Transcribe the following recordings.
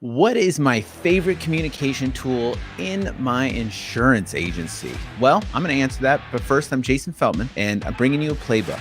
What is my favorite communication tool in my insurance agency? Well, I'm going to answer that, but first, I'm Jason Feltman, and I'm bringing you a playbook.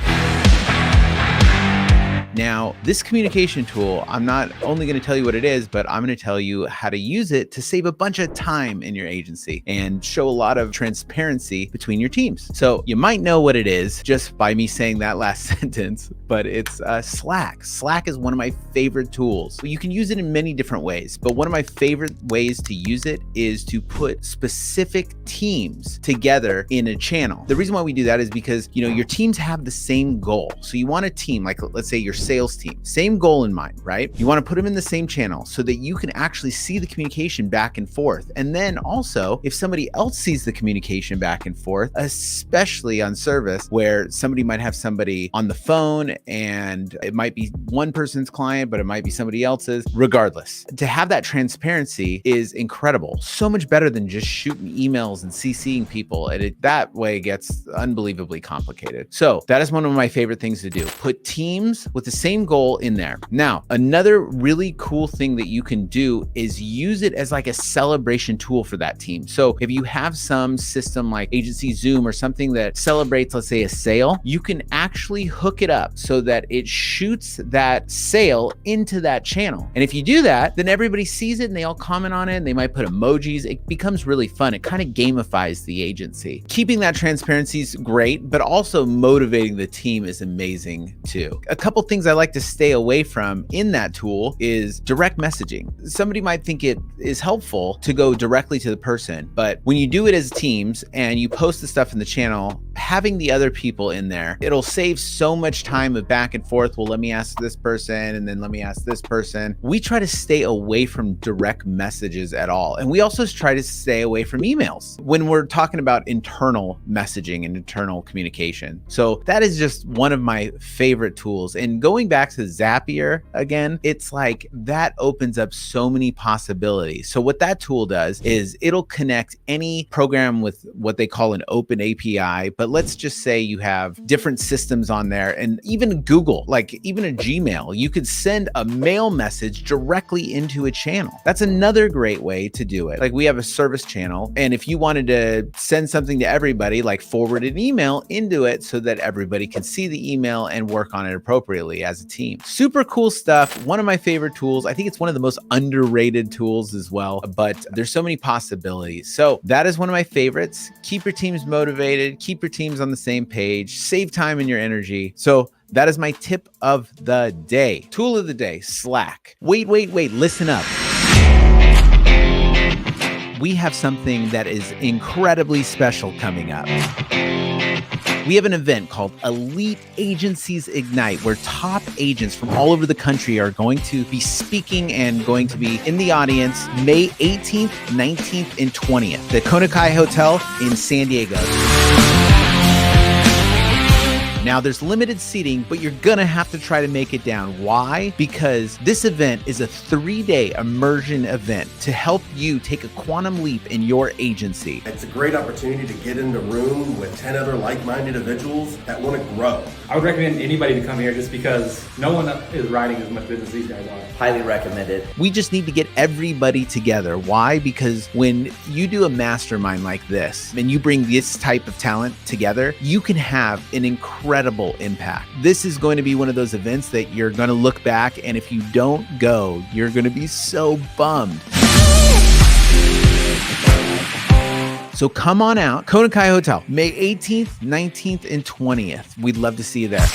Now, this communication tool, I'm not only going to tell you what it is, but I'm going to tell you how to use it to save a bunch of time in your agency and show a lot of transparency between your teams. So you might know what it is just by me saying that last sentence, but it's Slack. Slack is one of my favorite tools. You can use it in many different ways, but one of my favorite ways to use it is to put specific teams together in a channel. The reason why we do that is because, your teams have the same goal. So you want a team, like let's say your sales team, same goal in mind, right? You want to put them in the same channel so that you can actually see the communication back and forth. And then also, if somebody else sees the communication back and forth, especially on service where somebody might have somebody on the phone and it might be one person's client, but it might be somebody else's, regardless. To have that transparency is incredible. So much better than just shooting emails and CCing people. And that way it gets unbelievably complicated. So that is one of my favorite things to do. Put teams with the same goal in there. Now, another really cool thing that you can do is use it as like a celebration tool for that team. So if you have some system like Agency Zoom or something that celebrates, let's say, a sale, you can actually hook it up so that it shoots that sale into that channel. And if you do that, then everybody sees it and they all comment on it and they might put emojis. It becomes really fun. It kind of gamifies the agency. Keeping that transparency is great, but also motivating the team is amazing too. A couple things I like to stay away from in that tool is direct messaging. Somebody might think it is helpful to go directly to the person, but when you do it as teams and you post the stuff in the channel, having the other people in there, it'll save so much time of back and forth. Well, let me ask this person and then let me ask this person. We try to stay away from direct messages at all. And we also try to stay away from emails when we're talking about internal messaging and internal communication. So that is just one of my favorite tools. And going back to Zapier again, it's like that opens up so many possibilities. So what that tool does is it'll connect any program with what they call an open API. But let's just say you have different systems on there, and even Google, like even a Gmail, you could send a mail message directly into a channel. That's another great way to do it. Like we have a service channel, and if you wanted to send something to everybody, like forward an email into it so that everybody can see the email and work on it appropriately as a team. Super cool stuff. One of my favorite tools. I think it's one of the most underrated tools as well, but there's so many possibilities. So that is one of my favorites. Keep your teams motivated, keep your teams on the same page, save time and your energy. So that is my tip of the day. Tool of the day, Slack. Wait, listen up. We have something that is incredibly special coming up. We have an event called Elite Agencies Ignite, where top agents from all over the country are going to be speaking and going to be in the audience May 18th, 19th, and 20th, the Konakai Hotel in San Diego. Now, there's limited seating, but you're gonna have to try to make it down. Why? Because this event is a 3-day immersion event to help you take a quantum leap in your agency. It's a great opportunity to get in the room with 10 other like-minded individuals that want to grow. I would recommend anybody to come here just because no one is writing as much business these guys are. Highly recommended. We just need to get everybody together. Why? Because when you do a mastermind like this and you bring this type of talent together, you can have an incredible impact. This is going to be one of those events that you're going to look back, and if you don't go, you're going to be so bummed. So come on out, Konakai Hotel, May 18th, 19th, and 20th. We'd love to see you there.